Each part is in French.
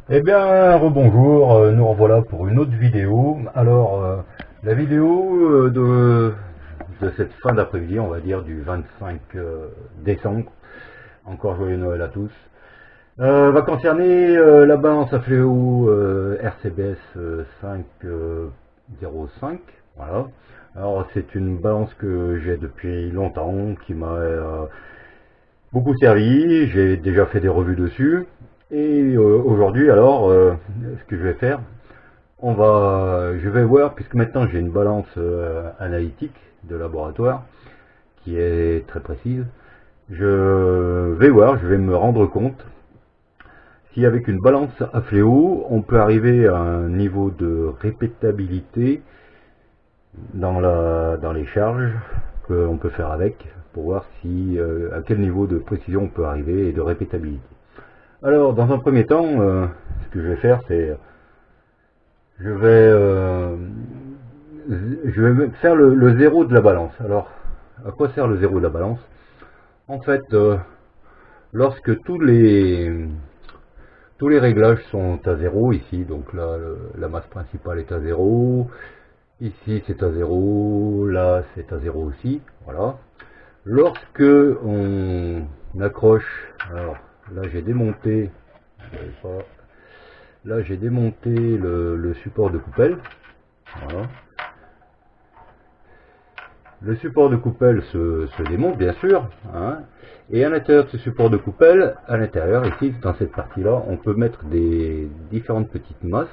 Eh bien, rebonjour, nous revoilà pour une autre vidéo. Alors, la vidéo de cette fin d'après-midi, on va dire du 25 décembre, encore joyeux Noël à tous, va concerner la balance à fléau RCBS 505. Voilà. Alors, c'est une balance que j'ai depuis longtemps, qui m'a beaucoup servi, j'ai déjà fait des revues dessus. Et aujourd'hui, alors, ce que je vais faire, je vais voir, puisque maintenant j'ai une balance analytique de laboratoire qui est très précise. Je vais voir, je vais me rendre compte si avec une balance à fléau, on peut arriver à un niveau de répétabilité dans les charges qu'on peut faire avec, pour voir si à quel niveau de précision on peut arriver et de répétabilité. Alors, dans un premier temps, ce que je vais faire, c'est je vais faire le zéro de la balance. Alors, à quoi sert le zéro de la balance? En fait, lorsque tous les réglages sont à zéro ici, donc là, la masse principale est à zéro, ici c'est à zéro, là c'est à zéro aussi, voilà. Lorsque on accroche, alors là j'ai démonté, le support de coupelle, voilà. Le support de coupelle se démonte bien sûr, hein, et à l'intérieur de ce support de coupelle, à l'intérieur ici dans cette partie là, on peut mettre des différentes petites masses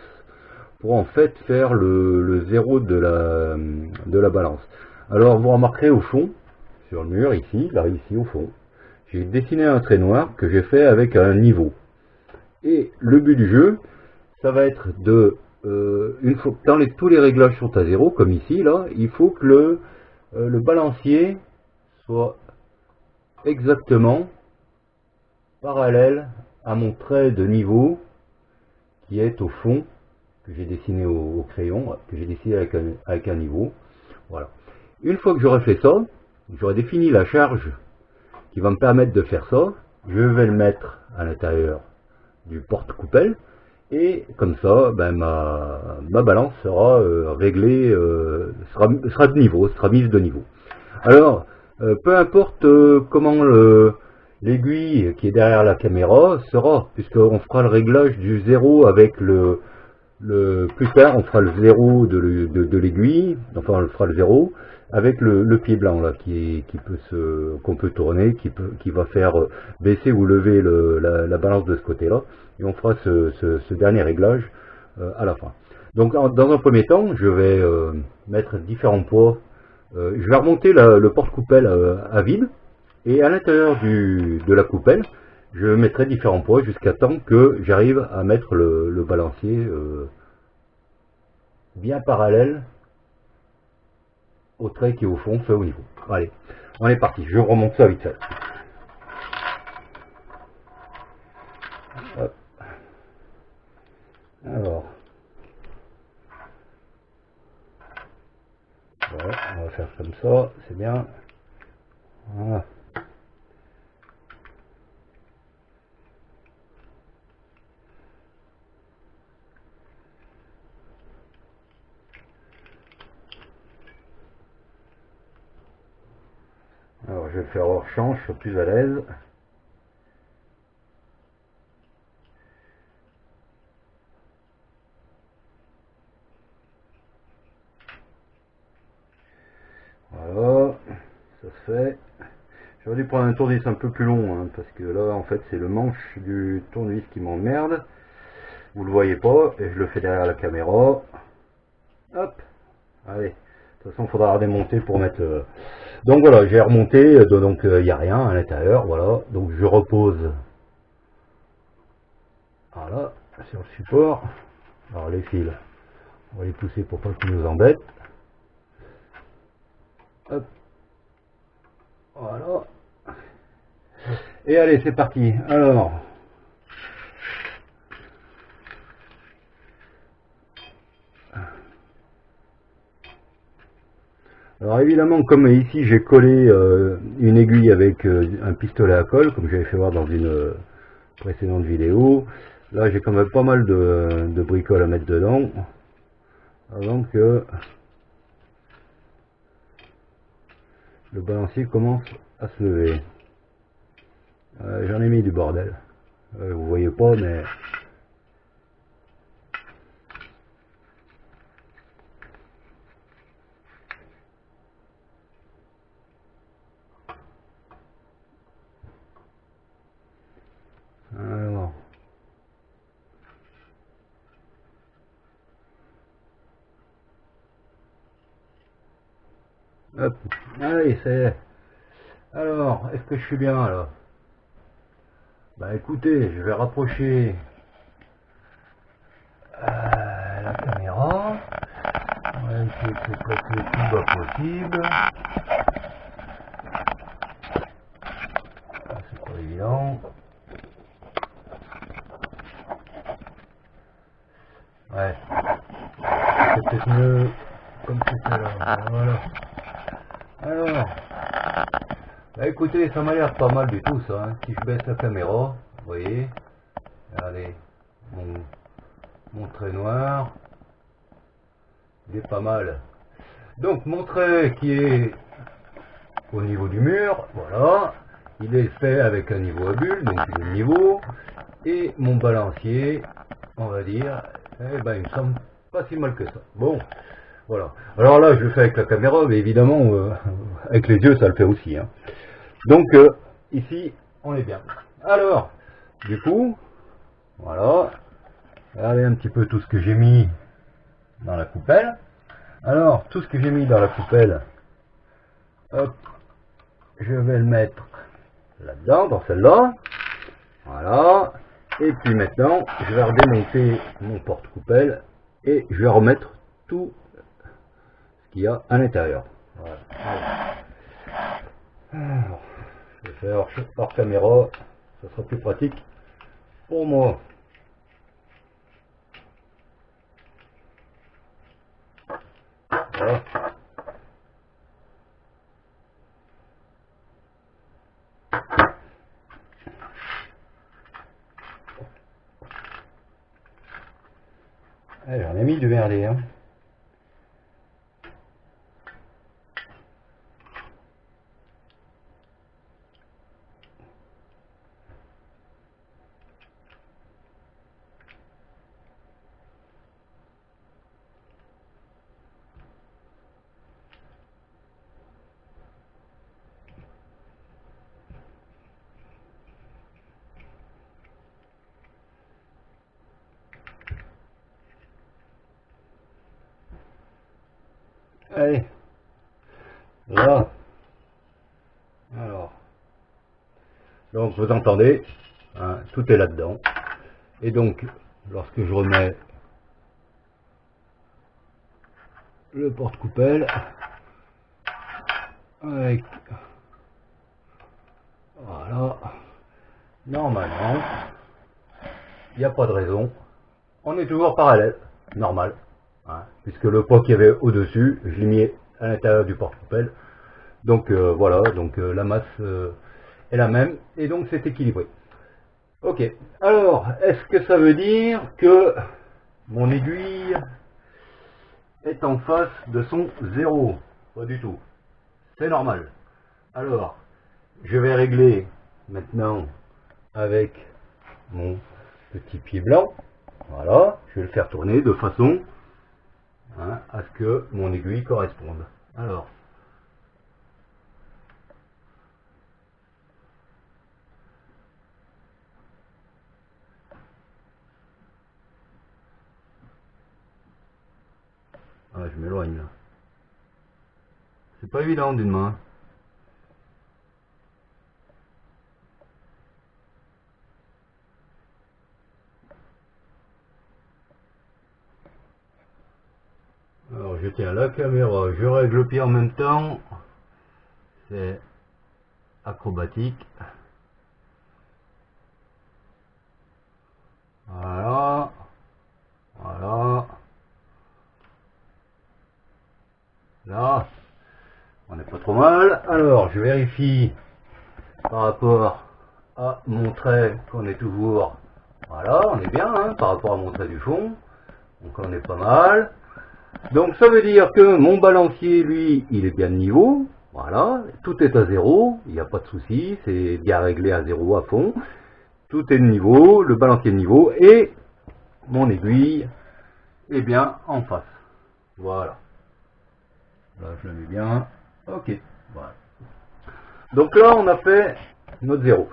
pour en fait faire le zéro de la balance. Alors vous remarquerez au fond, sur le mur ici, là ici au fond, j'ai dessiné un trait noir que j'ai fait avec un niveau. Et le but du jeu, ça va être de, une fois que tous les réglages sont à zéro, comme ici, là, il faut que le balancier soit exactement parallèle à mon trait de niveau qui est au fond, que j'ai dessiné au crayon, que j'ai dessiné avec un niveau. Voilà. Une fois que j'aurai fait ça, j'aurai défini la charge qui va me permettre de faire ça, je vais le mettre à l'intérieur du porte-coupelle, et comme ça, ben, ma balance sera réglée, sera de niveau, sera mise de niveau. Alors, peu importe comment l'aiguille qui est derrière la caméra sera, puisqu'on fera le réglage du zéro avec plus tard, on fera le zéro de l'aiguille, enfin on le fera le zéro, avec le pied blanc là, qu'on peut tourner, qui va faire baisser ou lever la balance de ce côté-là, et on fera ce dernier réglage à la fin. Donc dans un premier temps, je vais mettre différents poids. Je vais remonter le porte-coupelle à vide, et à l'intérieur de la coupelle, je mettrai différents poids jusqu'à temps que j'arrive à mettre le balancier bien parallèle au trait qui est au fond, fait au niveau. Allez, on est parti, je remonte ça vite fait. Hop. Alors, ouais, on va faire comme ça, c'est bien. Voilà. Alors, je vais le faire hors champ, je suis plus à l'aise. Voilà, ça se fait. J'aurais dû prendre un tournevis un peu plus long, hein, parce que là, en fait, c'est le manche du tournevis qui m'emmerde. Vous le voyez pas, et je le fais derrière la caméra. Hop, allez. De toute façon, il faudra redémonter pour mettre... Donc voilà, j'ai remonté, donc il n'y a rien à l'intérieur, voilà. Donc je repose, voilà, sur le support. Alors les fils, on va les pousser pour pas qu'ils nous embêtent. Hop, voilà. Et allez, c'est parti. Alors évidemment, comme ici j'ai collé une aiguille avec un pistolet à colle, comme j'avais fait voir dans une précédente vidéo, Là j'ai quand même pas mal de bricoles à mettre dedans avant que le balancier commence à se lever. J'en ai mis du bordel. Vous voyez pas, mais alors, hop, allez, c'est. Alors, est-ce que je suis bien là? Bah écoutez, je vais rapprocher la caméra. On va essayer de se placer le plus bas possible. Ah, c'est pas évident. Ouais, c'est peut-être mieux comme c'est ça là. Voilà. Alors, bah écoutez, ça m'a l'air pas mal du tout ça. Hein. Si je baisse la caméra, vous voyez, regardez, mon trait noir, il est pas mal. Donc mon trait qui est au niveau du mur, voilà, il est fait avec un niveau à bulle, donc il est niveau, et mon balancier, on va dire, eh ben il me semble pas si mal que ça. Bon, voilà. Alors là, je le fais avec la caméra, mais évidemment, avec les yeux, ça le fait aussi. Hein. Donc ici, on est bien. Alors, du coup, voilà, regardez un petit peu tout ce que j'ai mis dans la coupelle. Alors, tout ce que j'ai mis dans la coupelle, hop, je vais le mettre là-dedans, dans celle-là. Voilà. Et puis maintenant, je vais redémonter mon porte-coupelle et je vais remettre tout ce qu'il y a à l'intérieur. Voilà. Alors, je vais faire hors caméra, ça sera plus pratique pour moi. Voilà. J'en ai mis du merdier. Hein. Allez, là, alors, donc vous entendez, hein, tout est là-dedans. Et donc, lorsque je remets le porte-coupelle, avec, voilà, normalement, il n'y a pas de raison, on est toujours parallèle, normal, hein, puisque le pot qu'il y avait au-dessus, je l'ai mis à l'intérieur du porte-coupelle. Donc voilà, donc la masse est la même et donc c'est équilibré. Ok, alors est-ce que ça veut dire que mon aiguille est en face de son zéro? Pas du tout, c'est normal. Alors, je vais régler maintenant avec mon petit pied blanc. Voilà, je vais le faire tourner de façon hein, à ce que mon aiguille corresponde. Alors, ah, je m'éloigne là. C'est pas évident d'une main. Alors je tiens la caméra, je règle le pied en même temps. C'est acrobatique. Voilà. Voilà. Là. On n'est pas trop mal. Alors je vérifie par rapport à mon trait qu'on est toujours Voilà, on est bien hein, par rapport à mon trait du fond. Donc on est pas mal. Donc ça veut dire que mon balancier, lui, il est bien de niveau. Voilà, tout est à 0, il n'y a pas de souci, c'est bien réglé à 0 à fond. Tout est de niveau, le balancier de niveau et mon aiguille est bien en face. Voilà. Là, je la mets bien. Ok. Voilà. Donc là, on a fait notre 0.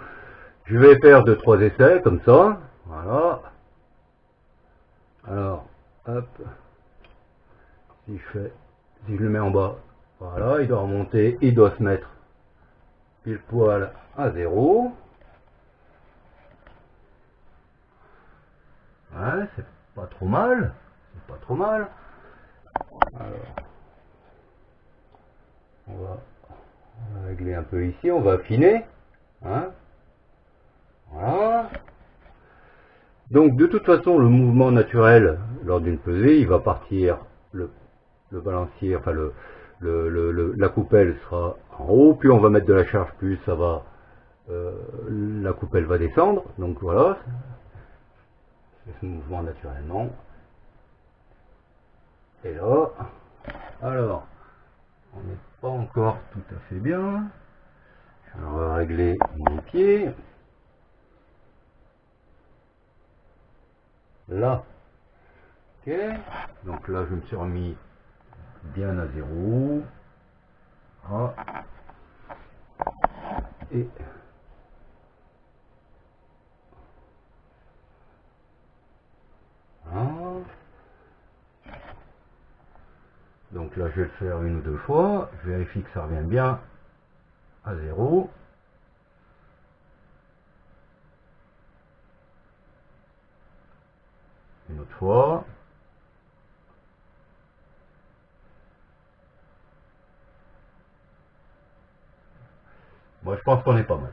Je vais faire 2-3 essais comme ça. Voilà. Alors, hop. Si je le mets en bas, voilà, il doit remonter, il doit se mettre pile poil à 0. Ouais, c'est pas trop mal. C'est pas trop mal. Alors, on va régler un peu ici, on va affiner. Hein, voilà. Donc de toute façon, le mouvement naturel lors d'une pesée, il va partir, le balancier, enfin la coupelle sera en haut, plus on va mettre de la charge, plus ça va, la coupelle va descendre. Donc voilà, c'est ce mouvement naturellement. Et là, alors, on n'est pas encore tout à fait bien. On va régler mon pied. Là, ok. Donc là, je me suis remis bien à 0. Ah. Et voilà. Donc là, je vais le faire une ou deux fois. Je vérifie que ça revient bien à 0. Une autre fois. Moi, je pense qu'on est pas mal.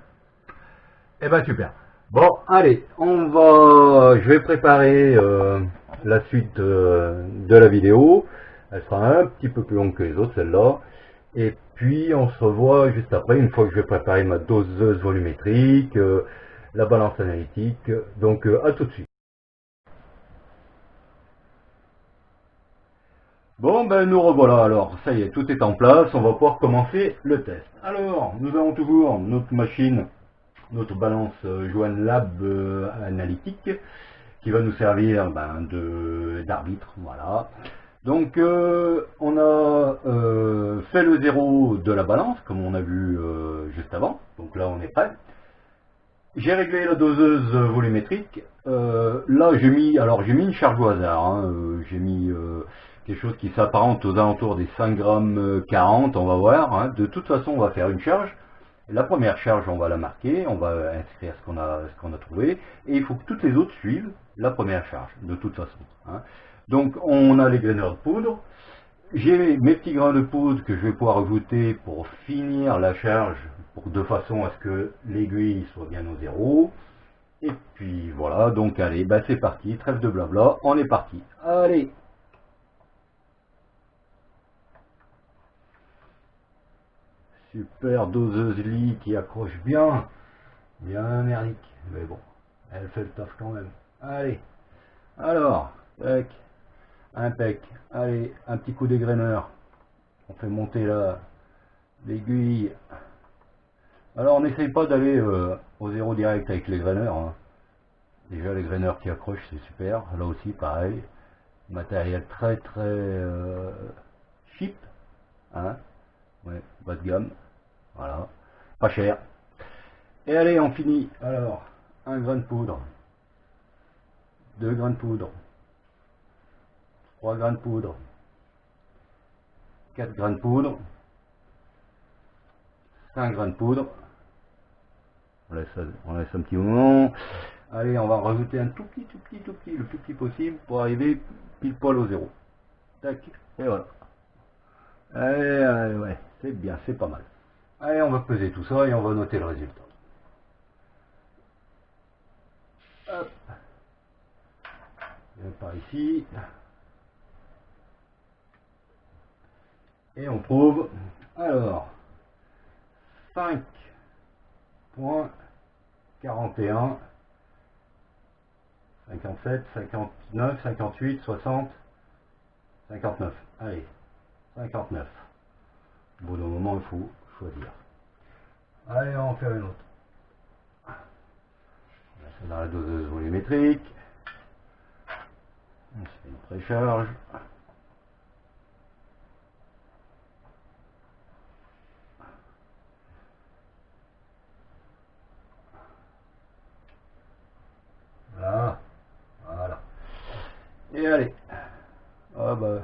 Eh ben super. Bon, allez, je vais préparer la suite de la vidéo. Elle sera un petit peu plus longue que les autres, celle-là. Et puis, on se revoit juste après, une fois que je vais préparer ma doseuse volumétrique, la balance analytique. Donc, à tout de suite. Bon, ben nous revoilà alors. Ça y est, tout est en place. On va pouvoir commencer le test. Alors, nous avons toujours notre machine, notre balance Joanne Lab analytique, qui va nous servir d'arbitre. Voilà. Donc on a fait le zéro de la balance, comme on a vu juste avant. Donc là on est prêt. J'ai réglé la doseuse volumétrique. Là j'ai mis une charge au hasard. Hein. J'ai mis quelque chose qui s'apparente aux alentours des 5 grammes 40, on va voir. Hein. De toute façon on va faire une charge. La première charge, on va la marquer, on va inscrire ce qu'on a trouvé, et il faut que toutes les autres suivent la première charge, de toute façon. Hein. Donc, on a les graineurs de poudre. J'ai mes petits grains de poudre que je vais pouvoir ajouter pour finir la charge, de façon à ce que l'aiguille soit bien au zéro. Et puis voilà, donc allez, bah c'est parti, trêve de blabla, on est parti. Allez! Super doseuse lit qui accroche bien. Bien merdique, mais bon, elle fait le taf quand même. Allez, alors, tac, impec, allez, un petit coup dégraineur. On fait monter l'aiguille. Alors, on n'essaye pas d'aller au zéro direct avec les graineurs. Hein. Déjà, les graineurs qui accrochent, c'est super. Là aussi, pareil. Matériel très très cheap. Hein. Ouais, bas de gamme. Voilà. Pas cher. Et allez, on finit. Alors, un grain de poudre. 2 grains de poudre. 3 grains de poudre. 4 grains de poudre. 5 grains de poudre. On laisse un petit moment. Allez, on va rajouter un tout petit, le plus petit possible pour arriver pile poil au zéro. Tac, et voilà. Allez, allez, ouais, c'est bien, c'est pas mal. Allez, on va peser tout ça et on va noter le résultat. Hop. Et par ici. Et on trouve, alors, 5,41 57, 59, 58, 60, 59. Allez, 59. Au bout d'un moment, il faut choisir. Allez, on va en faire une autre. On met ça dans la doseuse volumétrique. On se fait une précharge. Là, voilà. Et allez. Ah bah,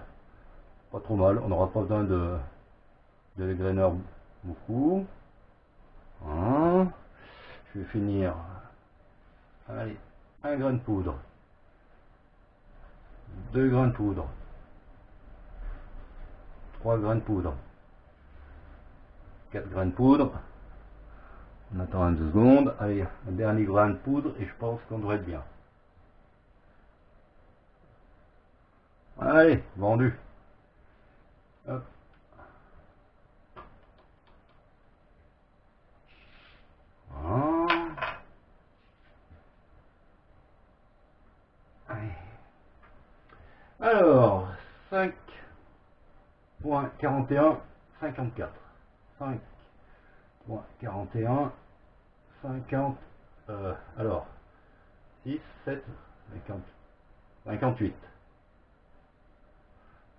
pas trop mal. On n'aura pas besoin de dégraineur beaucoup. Hein. Je vais finir. Allez, un grain de poudre. 2 grains de poudre. 3 grains de poudre. 4 grains de poudre. On attend un 2 secondes. Allez, un dernier grain de poudre et je pense qu'on devrait être bien. Allez, vendu. Hop. Voilà. Allez. Alors, 5.41, 54. 5.41, 50. Alors, 6, 7, 50, 58.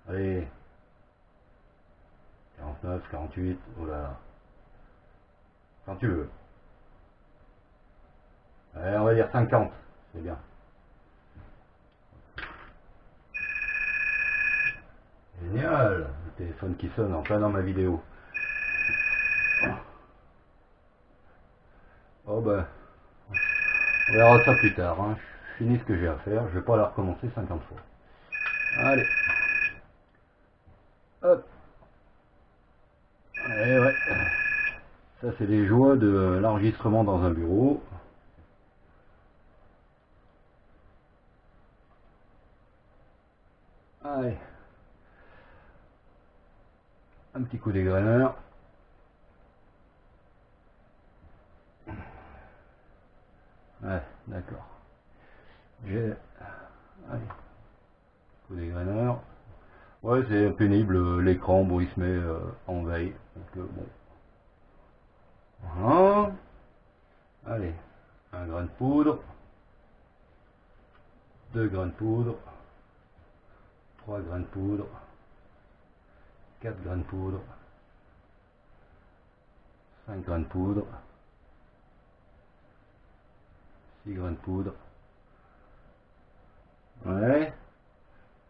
Allez. 49, 48, oh là là. Quand tu veux. Allez, on va dire 50, c'est bien. Génial, le téléphone qui sonne en plein dans ma vidéo. Oh ben, on verra ça plus tard. Hein. Je finis ce que j'ai à faire, je vais pas la recommencer 50 fois. Allez. Hop. Et ouais. Ça c'est les joies de l'enregistrement dans un bureau. Allez. Un petit coup d'égraineur. Ouais, d'accord. J'ai... Allez. Coup d'égraineur. Ouais, c'est pénible, l'écran, bon, il se met en veille. Donc, bon. Voilà. Allez. Un grain de poudre. 2 grains de poudre. 3 grains de poudre. 4 grains de poudre. 5 grains de poudre. 6 grains de poudre. Ouais.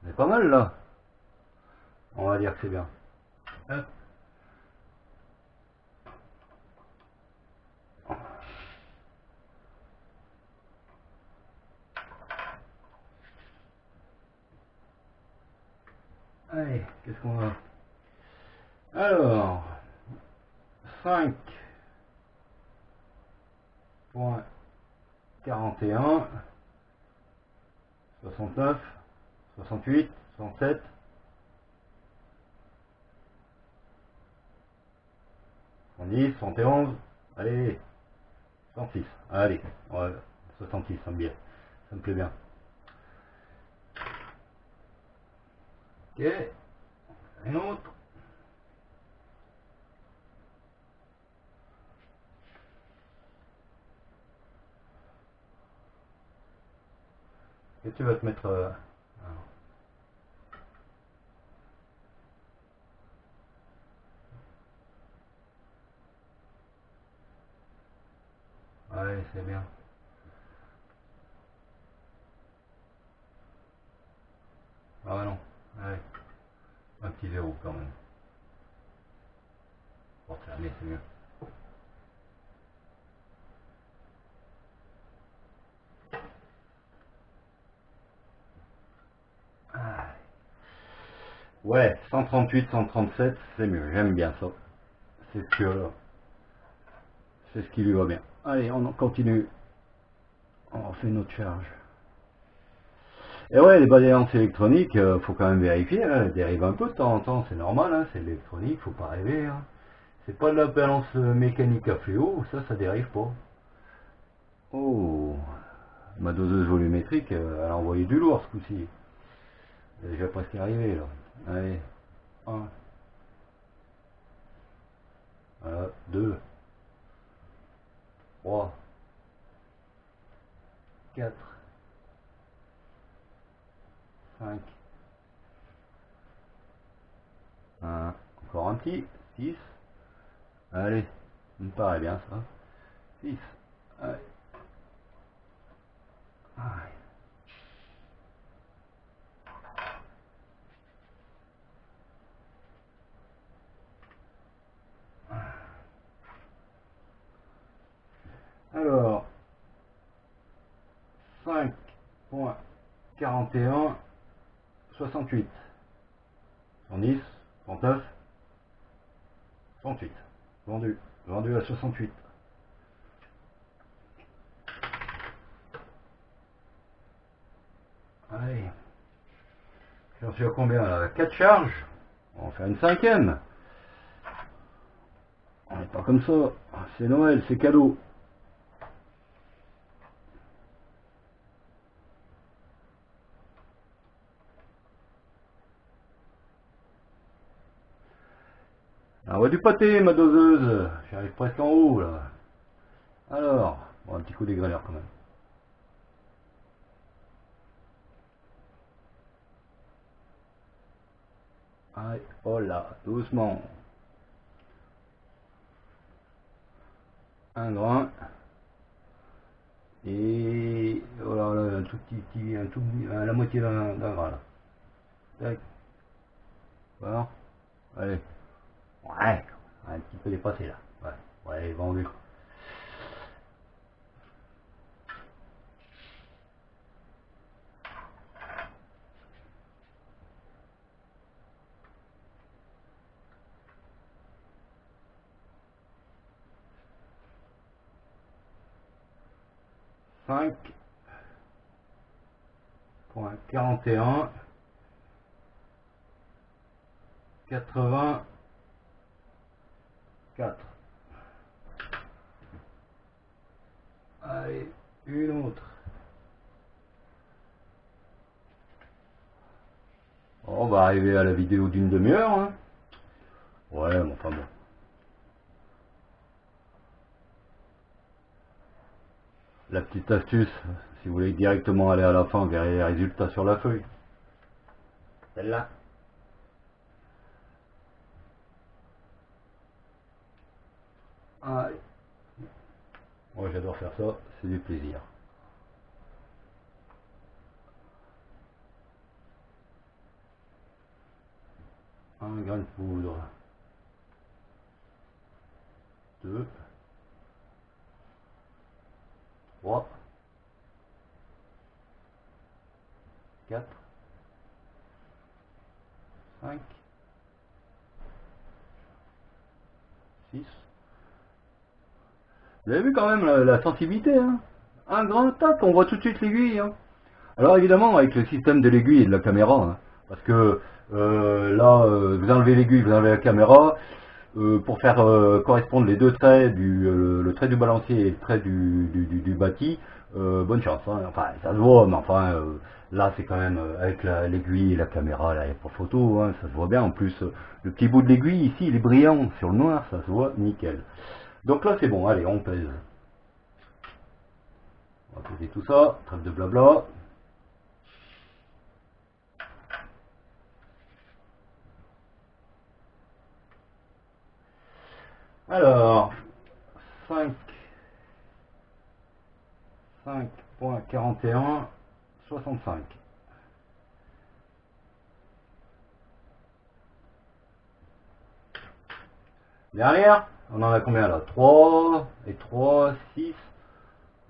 C'est pas mal là. On va dire que c'est bien. Hop. Allez, qu'est-ce qu'on a? Alors, 5.41, 69, 68, 67, 70, 71, allez, 66, allez, ouais, 66, ça me plaît bien, ça me plaît bien. Ok, une autre. Et tu vas te mettre... ouais, c'est bien. Ah non, allez, un petit zéro quand même. Pour fermer, c'est mieux. Ah. Ouais, 138, 137, c'est mieux, j'aime bien ça. C'est ce qui lui va bien. Allez, on continue. On fait notre charge. Et ouais, les balances électroniques, faut quand même vérifier, hein, elles dérivent un peu de temps en temps, c'est normal, hein, c'est l'électronique, faut pas rêver. Hein. C'est pas de la balance mécanique à fluo, ça dérive pas. Oh, ma doseuse volumétrique, elle a envoyé du lourd ce coup-ci. Je vais presque y arriver là. Allez, 1, 2, 3, 4, 5, encore un petit, 6, allez, ça me paraît bien ça, 6, allez, allez. Alors, 5.41, 68, 110, 39, 38, vendu à 68. Allez, j'en suis à combien là? 4 charges, on va faire une cinquième. On n'est pas comme ça, c'est Noël, c'est cadeau. On voit du pâté, ma doseuse. J'arrive presque en haut, là. Alors, bon, un petit coup d'égréleur quand même. Allez, oh là, doucement. Un grain. Et voilà, là, un tout petit, la moitié d'un grain, là. Tac. Voilà. Allez. Ouais, un petit peu dépassé, là. Ouais, vendu. 5.41, 84. Allez, une autre. On va arriver à la vidéo d'une demi-heure. Hein. Ouais, mais enfin bon. La petite astuce, si vous voulez directement aller à la fin, verrez les résultats sur la feuille. Celle-là. Allez. Moi j'adore faire ça, c'est du plaisir. Un grain de poudre. 2. 3. 4. 5. 6. Vous avez vu quand même la sensibilité, hein? Un grand tac, on voit tout de suite l'aiguille. Hein. Alors évidemment, avec le système de l'aiguille et de la caméra, hein, parce que là, vous enlevez l'aiguille, vous enlevez la caméra, pour faire correspondre les deux traits, le trait du balancier et le trait du bâti, bonne chance. Hein. Enfin, ça se voit, mais enfin, là c'est quand même avec l'aiguille et la caméra, là il n'y a pas photo, hein, ça se voit bien. En plus, le petit bout de l'aiguille ici, il est brillant sur le noir, ça se voit nickel. Donc là c'est bon, allez, on pèse. On va peser tout ça, trêve de blabla. Alors, 5.41, 65. Derrière, on en a combien là? 3 et 3, 6.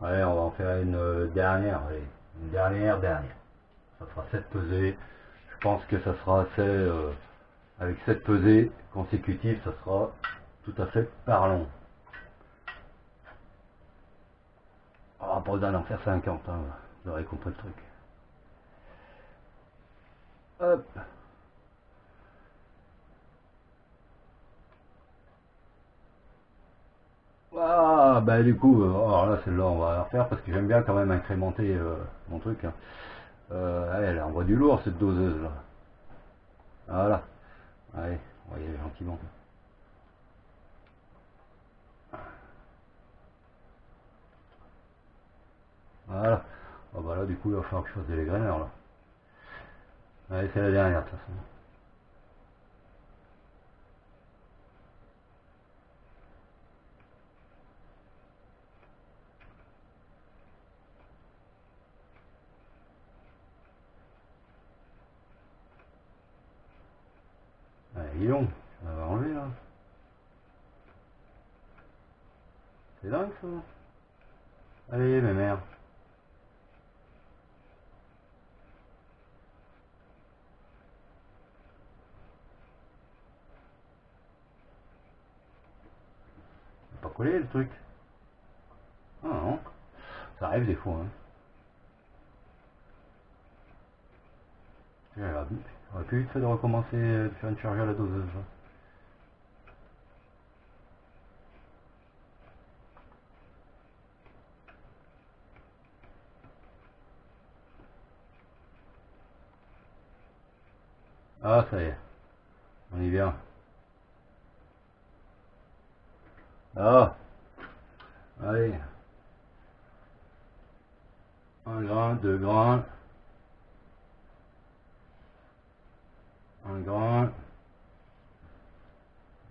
Allez, on va en faire une dernière. Allez, une dernière. Ça fera 7 pesées. Je pense que ça sera assez. Avec 7 pesées consécutives, ça sera tout à fait parlant. On va pas besoin d'en faire 50, hein, vous aurez compris le truc. Hop. Voilà, bah du coup, alors là celle-là on va la refaire parce que j'aime bien quand même incrémenter mon truc. Hein. Elle envoie du lourd cette doseuse là. Voilà. Allez, on va y aller gentiment. Voilà. Oh bah là du coup il va falloir que je fasse des dégraineurs là. Allez, c'est la dernière de toute façon. Allez, dis donc, ça va enlever là. C'est dingue ça. Allez, mes mères. Pas collé le truc. Ah non. Ça arrive des fois. Hein. J'aurais plus vite fait de recommencer de faire une charge à la doseuse. Là. Ah ça y est. On y vient. Ah. Allez. 1 grain, 2 grains. 1 grain.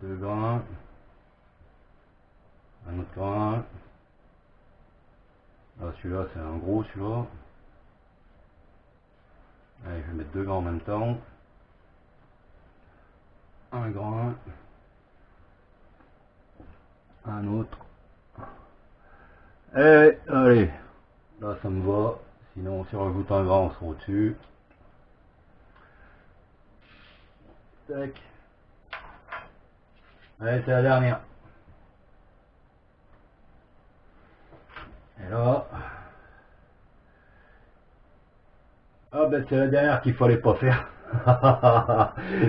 2 grains. Un autre grain. Ah celui-là c'est un gros celui-là. Allez, je vais mettre 2 grains en même temps. 1 grain. Un autre. Et allez. Là ça me va. Sinon si on rajoute 1 grain on sera au-dessus. Tac. Allez, c'est la dernière. Et là. Ah ben c'est la dernière qu'il fallait pas faire.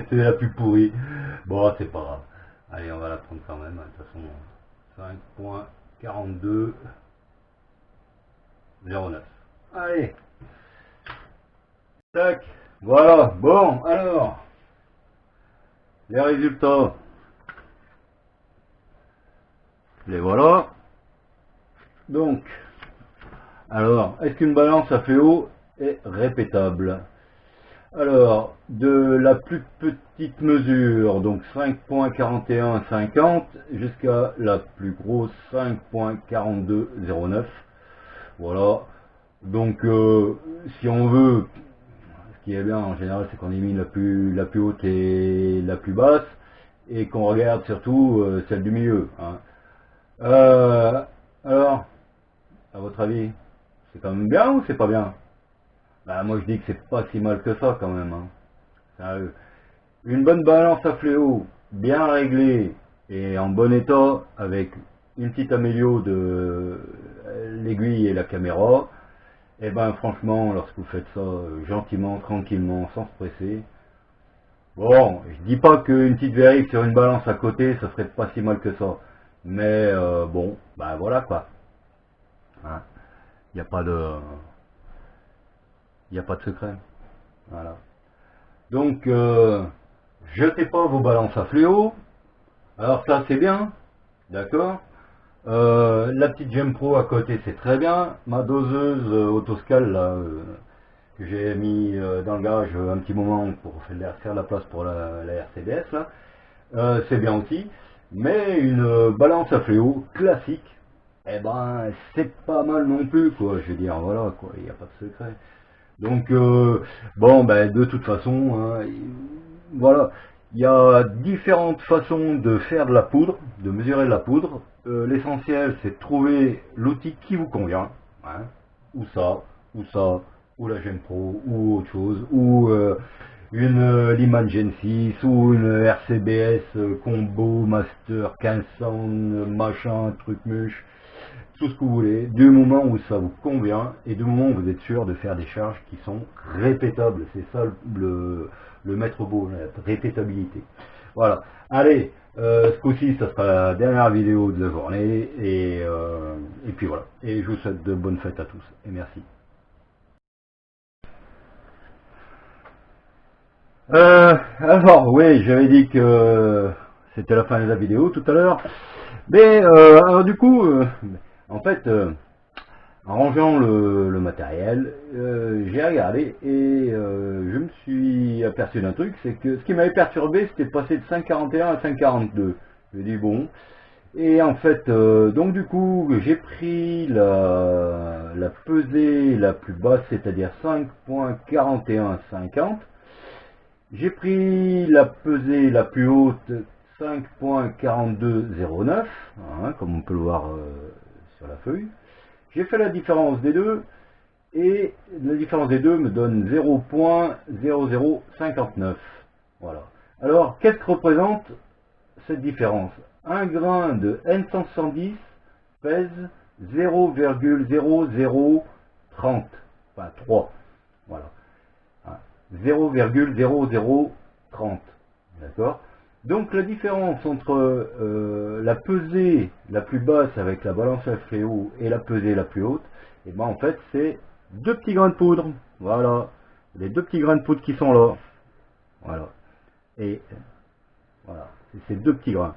C'est la plus pourrie. Bon, c'est pas grave. Allez, on va la prendre quand même. De toute façon, 5.4209. Allez. Tac. Voilà. Bon, alors. Les résultats. Les voilà. Donc. Alors, est-ce qu'une balance à fléau est répétable? Alors, de la plus petite mesure, donc 5.4150, jusqu'à la plus grosse 5.4209. Voilà. Donc, si on veut, ce qui est bien en général, c'est qu'on élimine la plus haute et la plus basse, et qu'on regarde surtout celle du milieu. Hein. Alors, à votre avis, c'est quand même bien ou c'est pas bien? Bah, moi je dis que c'est pas si mal que ça quand même. Hein. Sérieux. Une bonne balance à fléau, bien réglée et en bon état, avec une petite amélio de l'aiguille et la caméra, et ben franchement, lorsque vous faites ça gentiment, tranquillement, sans se presser, bon, je dis pas qu'une petite vérif sur une balance à côté, ça serait pas si mal que ça. Mais bon, ben voilà quoi. Hein. Il n'y a pas de... Il n'y a pas de secret. Voilà. Donc, jetez pas vos balances à fléau. Alors ça, c'est bien. D'accord. La petite Gem Pro à côté, c'est très bien. Ma doseuse autoscale, là, que j'ai mis dans le garage un petit moment pour faire la place pour la RCBS, là, c'est bien aussi. Mais une balance à fléau classique, eh ben, c'est pas mal non plus, quoi. Je veux dire, voilà, quoi. Il n'y a pas de secret. Donc, bon, ben, de toute façon, hein, voilà, il y a différentes façons de faire de la poudre, de mesurer de la poudre. L'essentiel, c'est de trouver l'outil qui vous convient, hein, ou ça, ou la Gem Pro, ou autre chose, ou une Lyman Gen 6, ou une RCBS Combo Master 1500, machin, truc muche, tout ce que vous voulez, du moment où ça vous convient et du moment où vous êtes sûr de faire des charges qui sont répétables. C'est ça le maître beau, la répétabilité. Voilà. Allez, Ce coup-ci, ça sera la dernière vidéo de la journée. Et puis voilà. Et je vous souhaite de bonnes fêtes à tous. Et merci. Alors, oui, j'avais dit que c'était la fin de la vidéo tout à l'heure. Mais, alors du coup, en fait, en rangeant le matériel, j'ai regardé et je me suis aperçu d'un truc, c'est que ce qui m'avait perturbé, c'était de passer de 5,41 à 5,42. J'ai dit bon. Et en fait, donc du coup, j'ai pris la pesée la plus basse, c'est-à-dire 5,4150. J'ai pris la pesée la plus haute, 5,4209, hein, comme on peut le voir sur la feuille. J'ai fait la différence des deux, et la différence des deux me donne 0,0059. Voilà. Alors, qu'est-ce que représente cette différence? Un grain de N110 pèse 0,0030, enfin 3, voilà. 0,0030, d'accord? Donc la différence entre la pesée la plus basse avec la balance FFO et la pesée la plus haute, et ben en fait c'est deux petits grains de poudre, voilà, les deux petits grains de poudre qui sont là, voilà, et voilà, c'est ces deux petits grains.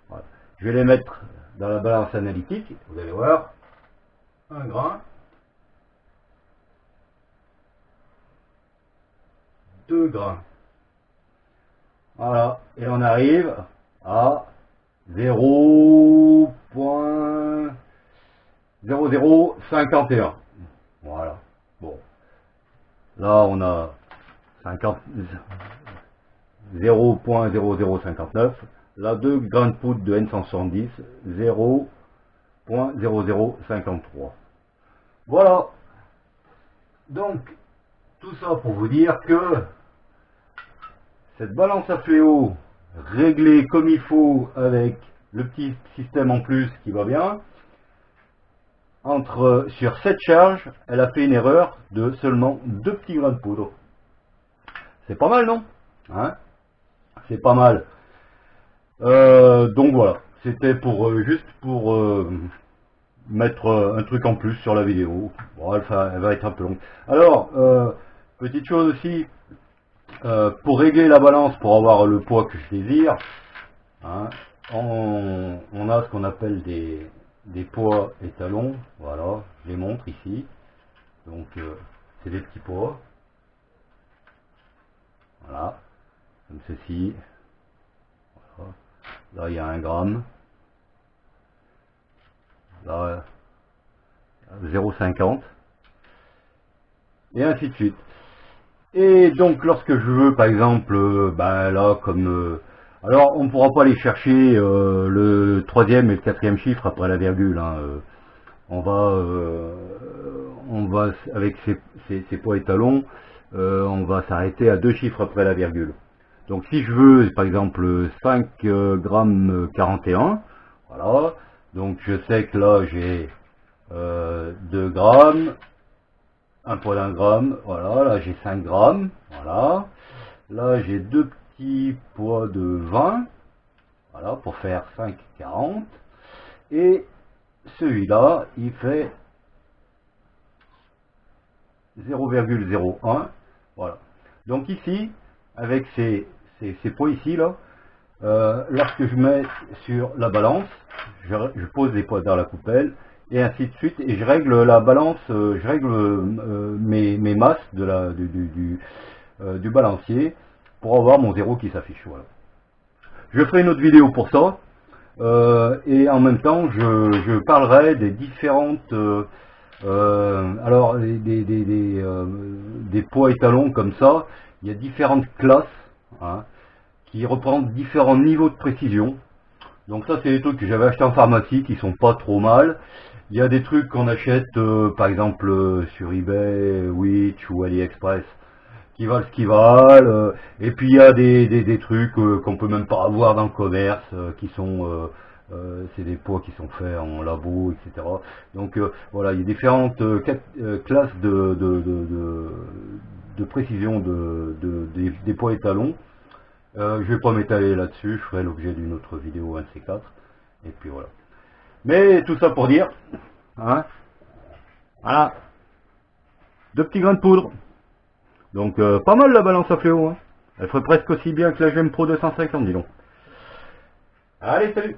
Voilà. Je vais les mettre dans la balance analytique, vous allez voir, un grain, deux grains. Voilà, et on arrive à 0,0051. Voilà. Bon. Là, on a 0,0059. Là, 2 grains de poudre de N170, 0,0053. Voilà. Donc, tout ça pour vous dire que cette balance à fléau réglée comme il faut avec le petit système en plus qui va bien, sur 7 charges, elle a fait une erreur de seulement 2 petits grains de poudre. C'est pas mal, non, hein? C'est pas mal. Donc voilà, c'était pour juste pour mettre un truc en plus sur la vidéo. Bon, elle va être un peu longue. Alors, petite chose aussi, pour régler la balance, pour avoir le poids que je désire, hein, on a ce qu'on appelle des poids étalons. Voilà, je les montre ici. Donc, c'est des petits poids. Voilà, comme ceci. Voilà. Là, il y a 1 gramme. Là, 0,50. Et ainsi de suite. Et donc, lorsque je veux, par exemple, ben là, comme... alors, on ne pourra pas aller chercher le 3e et le 4e chiffre après la virgule. Hein, on va avec ces poids étalons, on va s'arrêter à 2 chiffres après la virgule. Donc si je veux par exemple 5 grammes 41, voilà, donc je sais que là j'ai 2 grammes, un poids d'1 gramme, voilà, là j'ai 5 grammes, voilà, là j'ai deux petits poids de 20, voilà, pour faire 5,40, et celui-là il fait 0,01. Voilà. Donc ici, avec ces poids ici, là, lorsque je mets sur la balance, je pose les poids dans la coupelle, et ainsi de suite, et je règle la balance, je règle mes masses du balancier pour avoir mon zéro qui s'affiche. Voilà. Je ferai une autre vidéo pour ça, et en même temps, je parlerai des différentes... alors, des poids étalons comme ça, il y a différentes classes, hein, qui représentent différents niveaux de précision. Donc ça, c'est des trucs que j'avais acheté en pharmacie qui sont pas trop mal. Il y a des trucs qu'on achète, par exemple, sur eBay, Wish ou AliExpress, qui valent ce qu'ils valent. Et puis il y a des trucs qu'on peut même pas avoir dans le commerce, qui sont... c'est des poids qui sont faits en labo, etc. Donc voilà, il y a différentes classes de précision des poids étalons. Je vais pas m'étaler là-dessus, je ferai l'objet d'une autre vidéo, un de ces quatre. Et puis voilà. Mais tout ça pour dire, hein, voilà, 2 petits grains de poudre. Donc pas mal la balance à fléau, hein. Elle ferait presque aussi bien que la GM Pro 250, dis donc. Allez, salut!